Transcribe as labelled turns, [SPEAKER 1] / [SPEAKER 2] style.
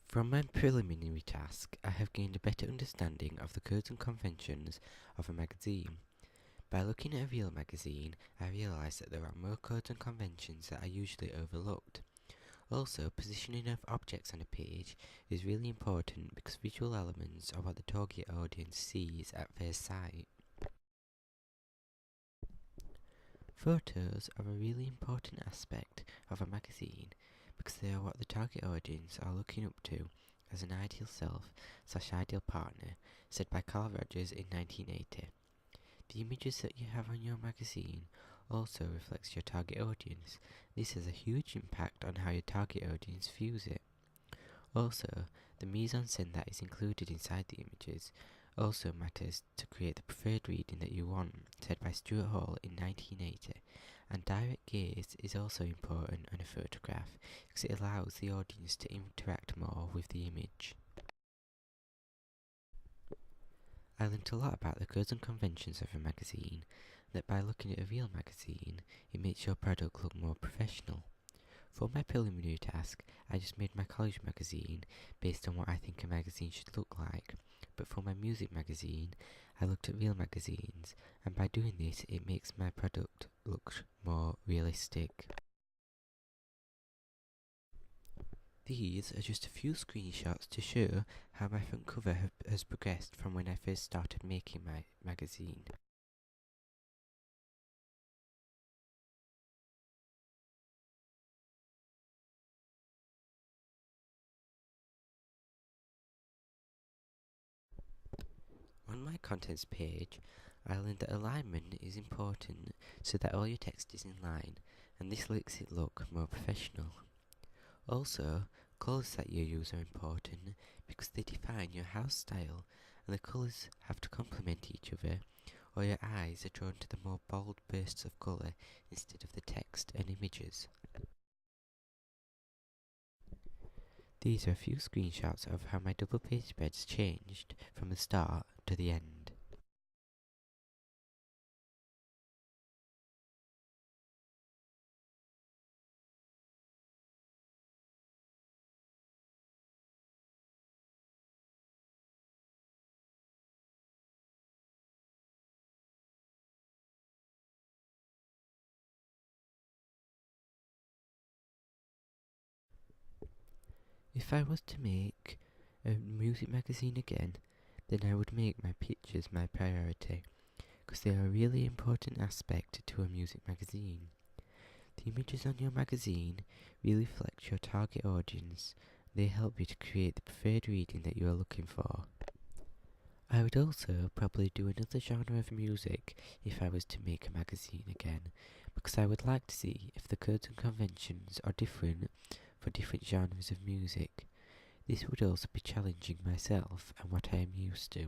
[SPEAKER 1] From my preliminary task, I have gained a better understanding of the codes and conventions of a magazine. By looking at a real magazine, I realised that there are more codes and conventions that are usually overlooked. Also, positioning of objects on a page is really important because visual elements are what the target audience sees at first sight. Photos are a really important aspect of a magazine because they are what the target audience are looking up to as an ideal self/ideal partner, said by Carl Rogers in 1980. The images that you have on your magazine also reflects your target audience. This has a huge impact on how your target audience views it. Also, the mise-en-scène that is included inside the images also matters to create the preferred reading that you want, said by Stuart Hall in 1980. And direct gaze is also important on a photograph because it allows the audience to interact more with the image. I learnt a lot about the codes and conventions of a magazine, that by looking at a real magazine, it makes your product look more professional. For my preliminary task, I just made my college magazine based on what I think a magazine should look like, but for my music magazine, I looked at real magazines, and by doing this, it makes my product look more realistic. These are just a few screenshots to show how my front cover has progressed from when I first started making my magazine. On my contents page, I learned that alignment is important so that all your text is in line, and this makes it look more professional. Also, colours that you use are important because they define your house style, and the colours have to complement each other, or your eyes are drawn to the more bold bursts of colour instead of the text and images. These are a few screenshots of how my double page spreads changed from the start to the end. If I was to make a music magazine again, then I would make my pictures my priority, because they are a really important aspect to a music magazine. The images on your magazine really reflect your target audience. They help you to create the preferred reading that you are looking for. I would also probably do another genre of music if I was to make a magazine again, because I would like to see if the codes and conventions are different for different genres of music. This would also be challenging myself and what I am used to.